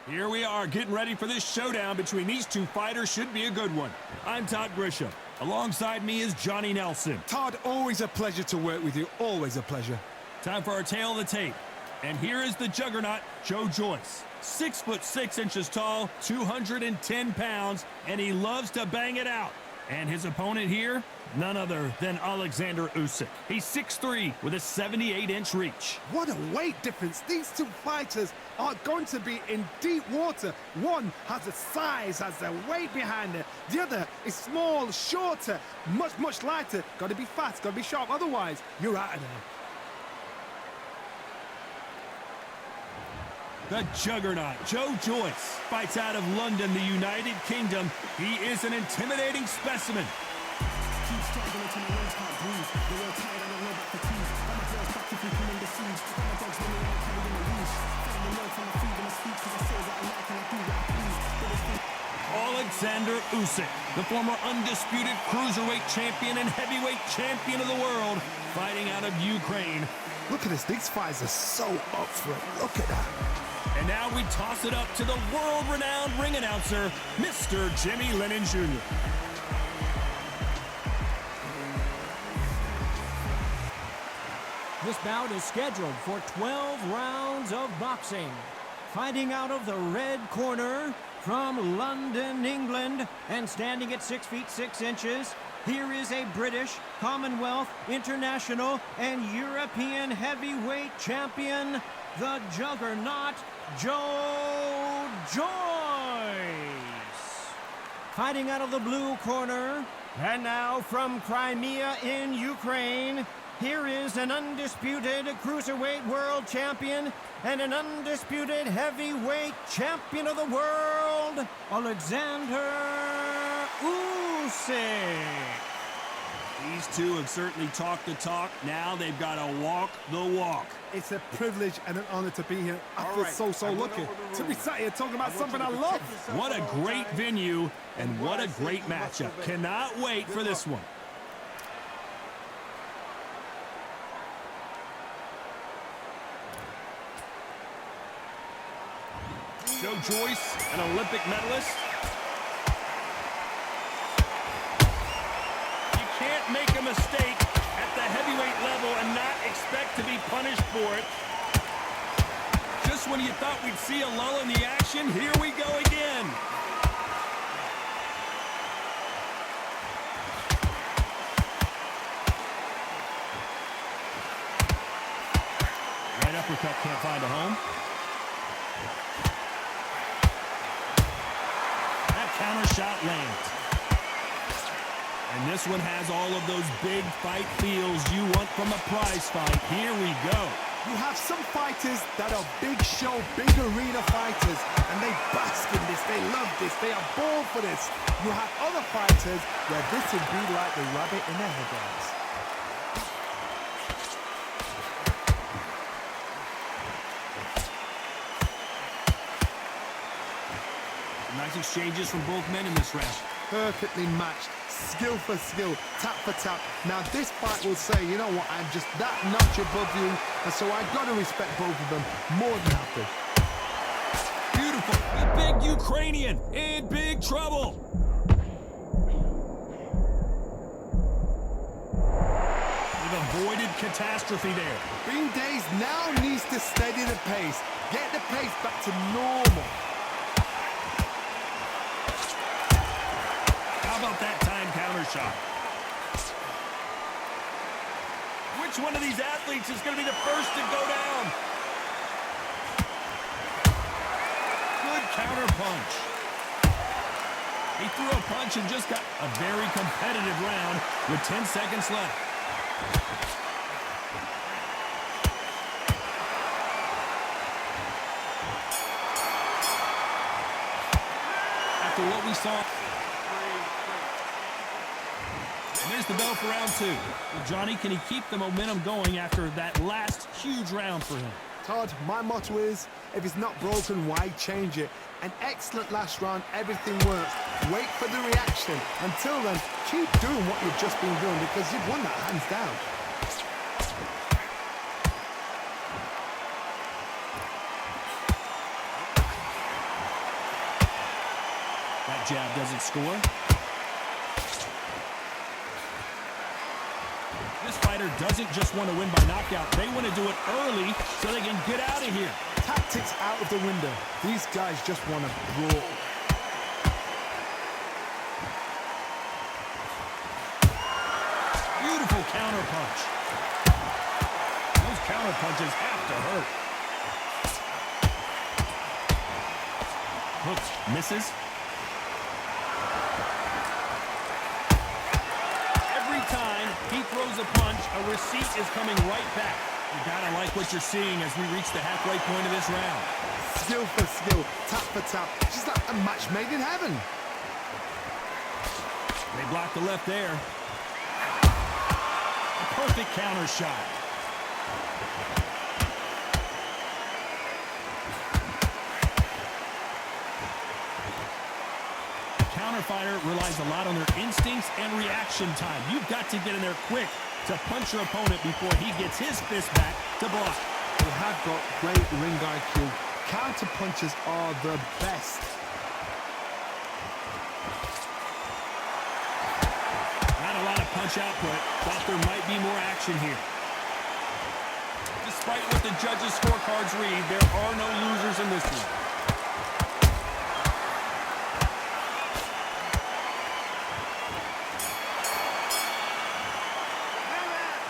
Here we are, getting ready for this showdown between these two fighters. Should be a good one. I'm Todd Grisham. Alongside me is Johnny Nelson. Todd, always a pleasure to work with you. Always a pleasure. Time for our tale of the tape. And here is the juggernaut, Joe Joyce. 6'6" tall, 210 pounds, and he loves to bang it out. And his opponent here, none other than Oleksander Uysk. He's 6'3" with a 78-inch reach. What a weight difference. These two fighters are going to be in deep water. One has the size, has the weight behind it. The other is small, shorter, much lighter. Got to be fast, got to be sharp. Otherwise, you're out of there. The juggernaut, Joe Joyce, fights out of London, the United Kingdom. He is an intimidating specimen. Oleksander Uysk, the former undisputed cruiserweight champion and heavyweight champion of the world, fighting out of Ukraine. Look at this. These fighters are so up for it. Look at that. And now we toss it up to the world-renowned ring announcer, Mr. Jimmy Lennon Jr. This bout is scheduled for 12 rounds of boxing. Fighting out of the red corner from London, England, and standing at 6 feet 6 inches, here is a British, Commonwealth, International, and European heavyweight champion, the juggernaut, Joe Joyce. Fighting out of the blue corner, and now from Crimea in Ukraine, here is an undisputed cruiserweight world champion and an undisputed heavyweight champion of the world, Oleksander Uysk. These two have certainly talked the talk. Now they've got to walk the walk. It's a privilege and an honor to be here. I feel so lucky to be sat here talking about something I love. What a great venue and what a great matchup. Cannot wait for this one. Joe Joyce, an Olympic medalist. You can't make a mistake at the heavyweight level and not expect to be punished for it. Just when you thought we'd see a lull in the action, here we go again. Right uppercut can't find a home. Counter shot lands. And this one has all of those big fight feels you want from a prize fight. Here we go. You have some fighters that are big show, big arena fighters, and they bask in this, they love this, they are born for this. You have other fighters where this would be like the rabbit in the headlights. Nice exchanges from both men in this round. Perfectly matched, skill for skill, tap for tap. Now this fight will say, you know what, I'm just that notch above you, and so I've got to respect both of them more than happy. Beautiful. The big Ukrainian in big trouble. They've avoided catastrophe there. Bean Days now needs to steady the pace, get the pace back to normal. How about that time counter shot? Which one of these athletes is going to be the first to go down? Good counter punch. He threw a punch and just got a very competitive round with 10 seconds left. After what we saw... And there's the bell for round two. Well, Johnny, can he keep the momentum going after that last huge round for him? Todd, my motto is, if it's not broken, why change it? An excellent last round, everything works. Wait for the reaction. Until then, keep doing what you've just been doing because you've won that hands down. That jab doesn't score. This fighter doesn't just want to win by knockout. They want to do it early so they can get out of here. Tactics out of the window. These guys just want to brawl. Beautiful counter punch. Those counter punches have to hurt. Hooks, misses. Every time he throws a punch, a receipt is coming right back. You gotta like what you're seeing as we reach the halfway point of this round. Skill for skill, tap for tap, just like a match made in heaven. They block the left there. A perfect counter shot. Counter fighter relies a lot on their instincts and reaction time. You've got to get in there quick to punch your opponent before he gets his fist back to block. They have got great ring IQ. Counter punches are the best. Not a lot of punch output. Thought there might be more action here. Despite what the judges' scorecards read, there are no losers in this one.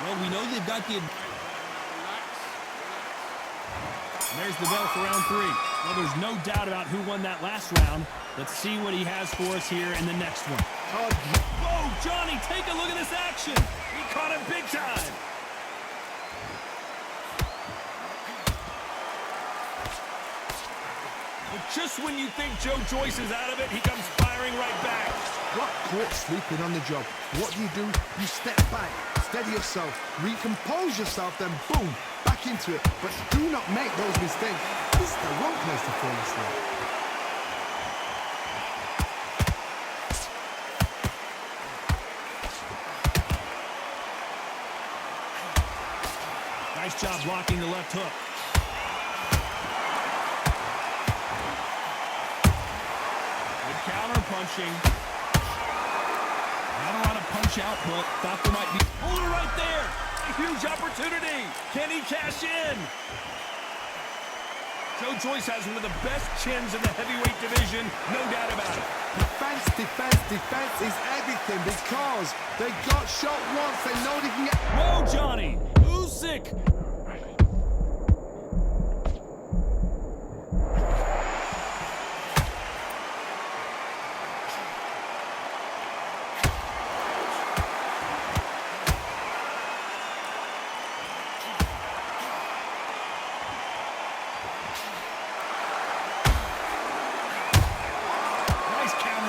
Well, we know they've got the... And there's the bell for round 3. Well, there's no doubt about who won that last round. Let's see what he has for us here in the next one. Whoa, Johnny, take a look at this action. He caught him big time. But just when you think Joyce is out of it, he comes firing right back. Got caught sleeping on the job. What do? You step back, steady yourself, recompose yourself, then boom, back into it. But do not make those mistakes. This is the wrong place to fall asleep. Nice job blocking the left hook. Good counter punching. Not a lot of punch output. Thought there might be... Oh, right there! A huge opportunity! Can he cash in? Joyce has one of the best chins in the heavyweight division, no doubt about it. Defense, defense, defense is everything because they got shot once. They know they can get... Whoa, Johnny! Uysk!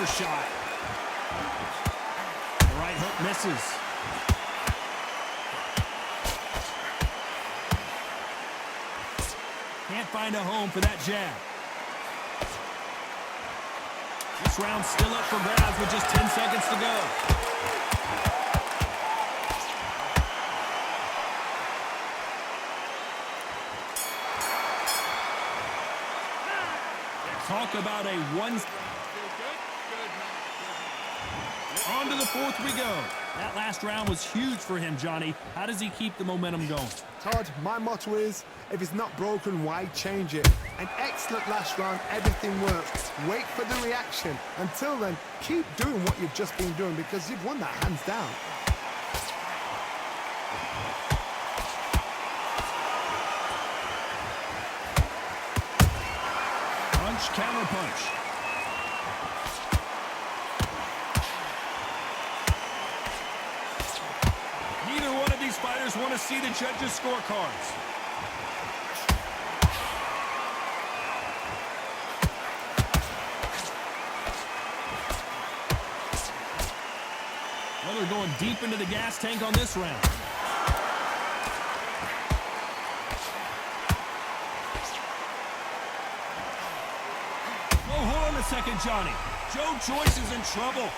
Shot. The right hook misses. Can't find a home for that jab. This round's still up for grabs with just 10 seconds to go. Talk about a one... On to the fourth we go. That last round was huge for him, Johnny. How does he keep the momentum going? Todd, my motto is, if it's not broken, why change it? An excellent last round, everything works. Wait for the reaction. Until then, keep doing what you've just been doing because you've won that hands down. Punch, counter punch. Fighters want to see the judges' scorecards. Well, they're going deep into the gas tank on this round. Oh, hold on a second, Johnny. Joyce is in trouble.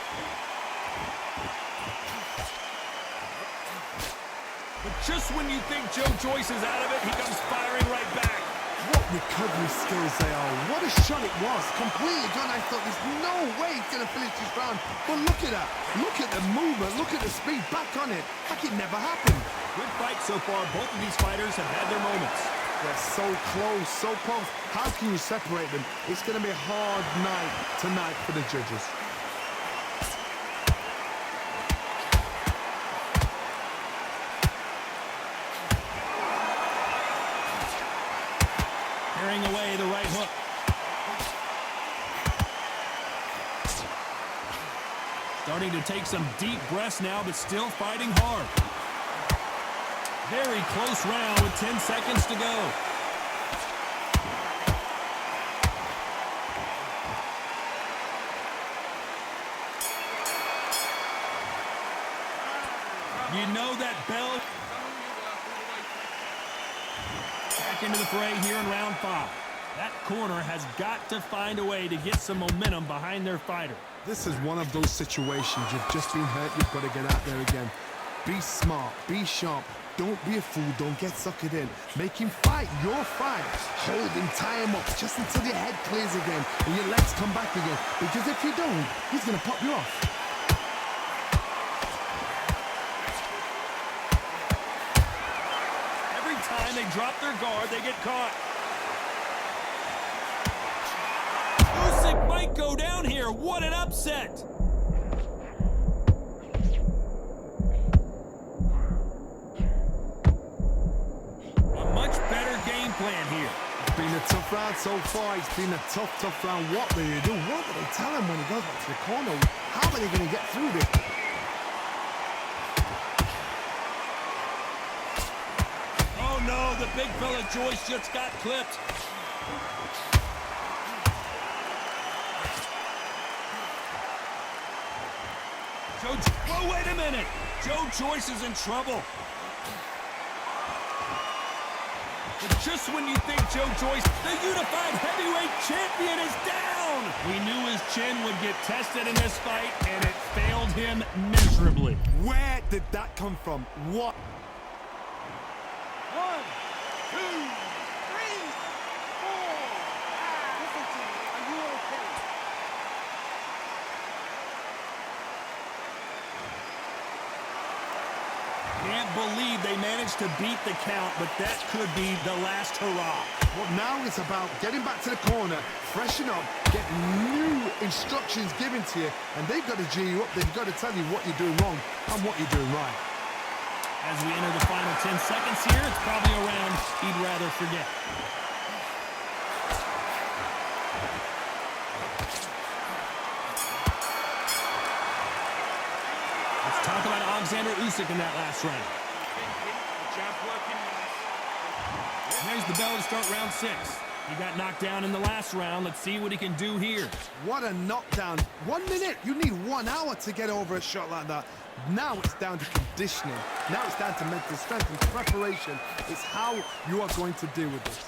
But just when you think Joyce is out of it, he comes firing right back. What recovery skills they are. What a shot it was. Completely gone. I thought there's no way he's going to finish this round. But look at that. Look at the movement. Look at the speed. Back on it. Like it never happened. Good fight so far. Both of these fighters have had their moments. They're so close, so close. How can you separate them? It's going to be a hard night tonight for the judges. Carrying away the right hook. Starting to take some deep breaths now, but still fighting hard. Very close round with 10 seconds to go. You know that bell. Back into the fray here in round 5. That corner has got to find a way to get some momentum behind their fighter. This is one of those situations. You've just been hurt. You've got to get out there again. Be smart. Be sharp. Don't be a fool. Don't get suckered in. Make him fight your fight. Hold him, tie him up just until your head clears again and your legs come back again. Because if you don't, he's going to pop you off. Every time they drop their guard, they get caught. Uysk might go down here. What an upset. Plan here. It's been a tough round so far. It's been a tough round. What do they do? What do they tell him when he goes back to the corner? How are they going to get through this? Oh no, the big fella Joyce just got clipped. Oh, wait a minute. Joyce is in trouble. But just when you think Joyce, the unified heavyweight champion, is down! We knew his chin would get tested in this fight, and it failed him miserably. Where did that come from? What? 1, 2, 3, 4. Listen to me. Are you okay? Can't believe they managed to beat the count, but that could be the last hurrah. Well, now it's about getting back to the corner, freshen up, get new instructions given to you, and they've got to G you up. They've got to tell you what you're doing wrong and what you're doing right. As we enter the final 10 seconds here, it's probably a round he'd rather forget. Let's talk about Oleksander Uysk in that last round. There's the bell to start round 6. He got knocked down in the last round. Let's see what he can do here. What a knockdown. 1 minute. You need 1 hour to get over a shot like that. Now it's down to conditioning. Now it's down to mental strength and preparation. It's how you are going to deal with this.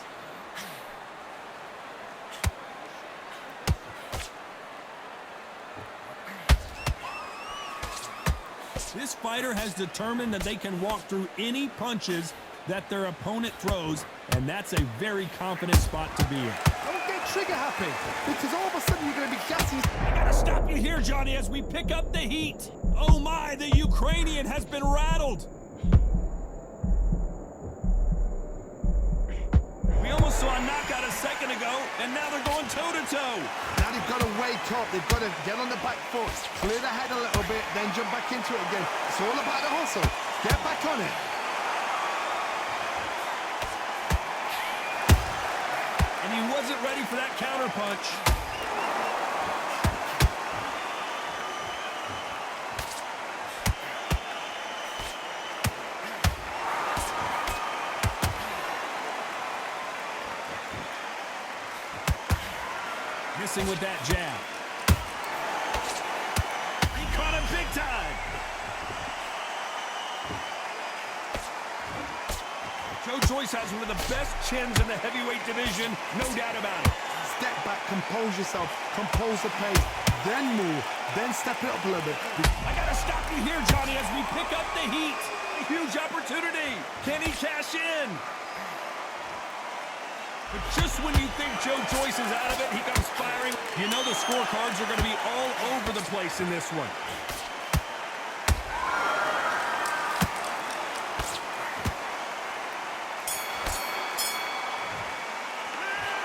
This fighter has determined that they can walk through any punches that their opponent throws, and that's a very confident spot to be in. Don't get trigger happy, because all of a sudden you're going to be gassing. I gotta stop you here, Johnny, as we pick up the heat. Oh my, the Ukrainian has been rattled. We almost saw a knockout a second ago, and now they're going toe-to-toe. Now they've got to wake up. They've got to get on the back foot, clear the head a little bit, then jump back into it again. It's all about the hustle. Get back on it. And he wasn't ready for that counterpunch. Missing with that jab. He caught him big time. Joyce has one of the best chins in the heavyweight division, no doubt about it. Step back, compose yourself, compose the pace, then move, then step it up a little bit. I gotta stop you here, Johnny, as we pick up the heat. A huge opportunity. Can he cash in? But just when you think Joe Joyce is out of it, he comes firing. You know the scorecards are going to be all over the place in this one.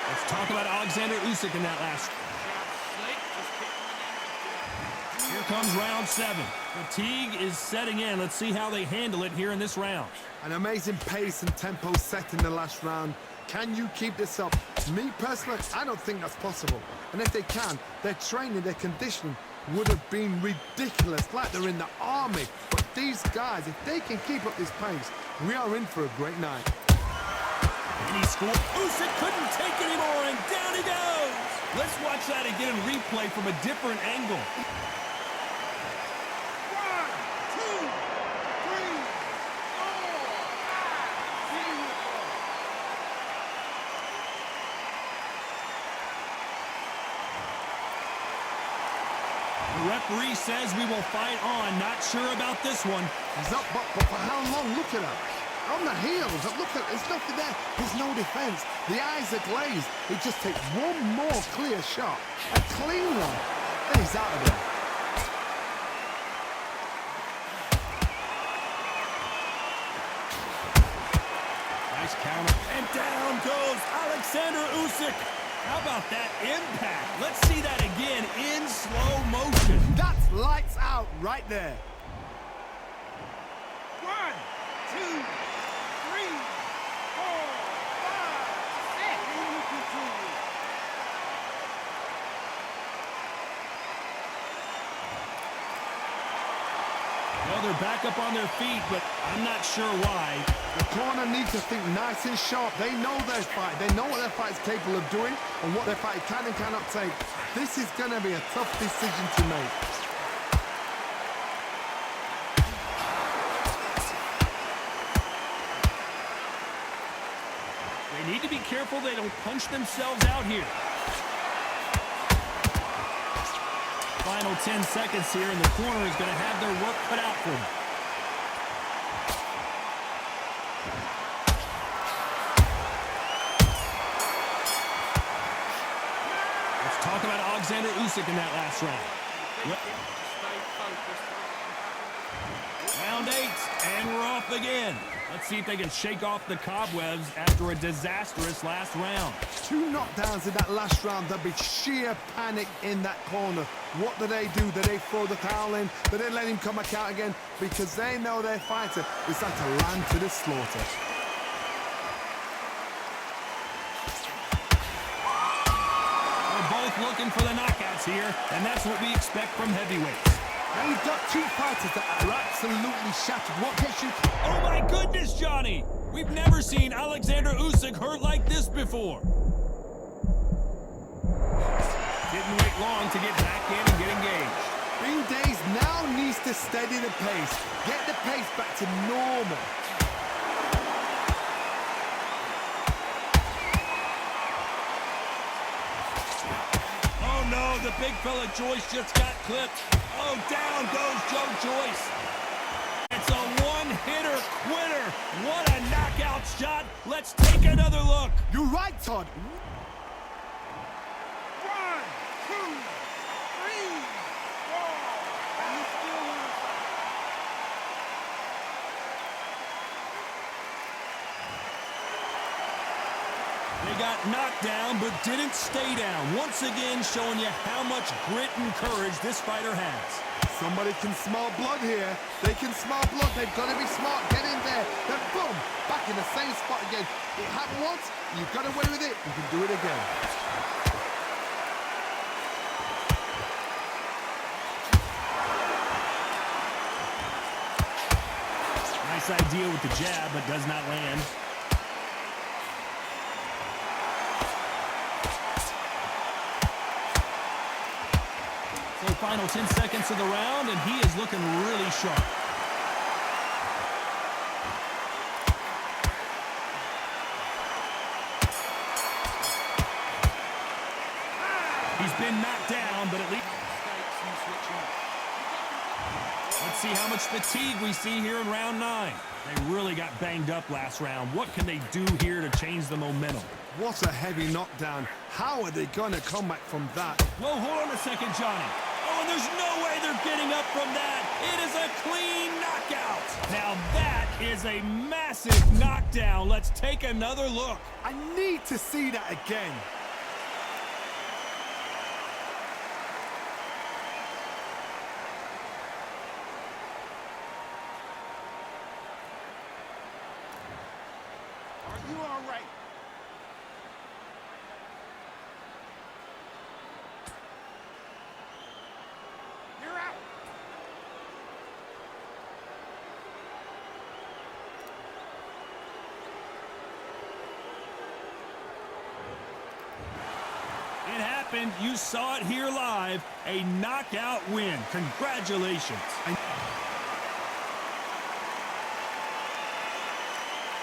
Let's talk about Oleksander Uysk in that last. Here comes round 7. Fatigue is setting in. Let's see how they handle it here in this round. An amazing pace and tempo set in the last round. Can you keep this up? Me personally, I don't think that's possible. And if they can, their training, their conditioning would have been ridiculous, like they're in the army. But these guys, if they can keep up this pace, we are in for a great night. And he scored. Uysk couldn't take anymore, and down he goes. Let's watch that again in replay from a different angle. 1, 2, 3, 4. The referee says we will fight on. Not sure about this one. He's up, but for how long? Look at him. On the heels. Look at, there's nothing there. There's no defense. The eyes are glazed. He just takes one more clear shot. A clean one. And he's out of there. Nice counter. And down goes Oleksander Uysk. How about that impact? Let's see that again in slow motion. That's lights out right there. 1, 2, 3, 4, 5, 6. And you continue. Well, they're back up on their feet, but I'm not sure why. The corner needs to think nice and sharp. They know their fight. They know what their fight is capable of doing and what their fight can and cannot take. This is going to be a tough decision to make. They need to be careful they don't punch themselves out here. Final 10 seconds here, and the corner is going to have their work cut out for them. Let's talk about Oleksander Uysk in that last round. Round 8, and we're off again. Let's see if they can shake off the cobwebs after a disastrous last round. 2 knockdowns in that last round. There'll be sheer panic in that corner. What do? Do they throw the towel in? Do they let him come back out again? Because they know their fighter is like a lamb to the slaughter. We're both looking for the knockouts here, and that's what we expect from heavyweights. Now you've got 2 fighters that are absolutely shattered. What gets you? Oh my goodness, Johnny! We've never seen Oleksander Uysk hurt like this before. Didn't wait long to get back in and get engaged. Green Days now needs to steady the pace. Get the pace back to normal. Oh no, the big fella Joyce just got clipped. Oh, down goes Joe Joyce. It's a one-hitter quitter. What a knockout shot. Let's take another look. You're right, Todd. 1, 2, 3, 4. And you still want to fight. They got knocked down, but didn't stay down. Once again, showing you how much grit and courage this fighter has. Somebody can smell blood here. They can smell blood. They've got to be smart. Get in there. Then boom, back in the same spot again. It happened once. You've got away with it. You can do it again. Nice idea with the jab, but does not land. So final 10 seconds of the round, and he is looking really sharp. He's been knocked down, but at least... Let's see how much fatigue we see here in round 9. They really got banged up last round. What can they do here to change the momentum? What a heavy knockdown. How are they going to come back from that? Whoa, hold on a second, Johnny. Oh, and there's no way they're getting up from that. It is a clean knockout. Now that is a massive knockdown. Let's take another look. I need to see that again. Are you all right? You're out. It happened. You saw it here live. A knockout win. Congratulations.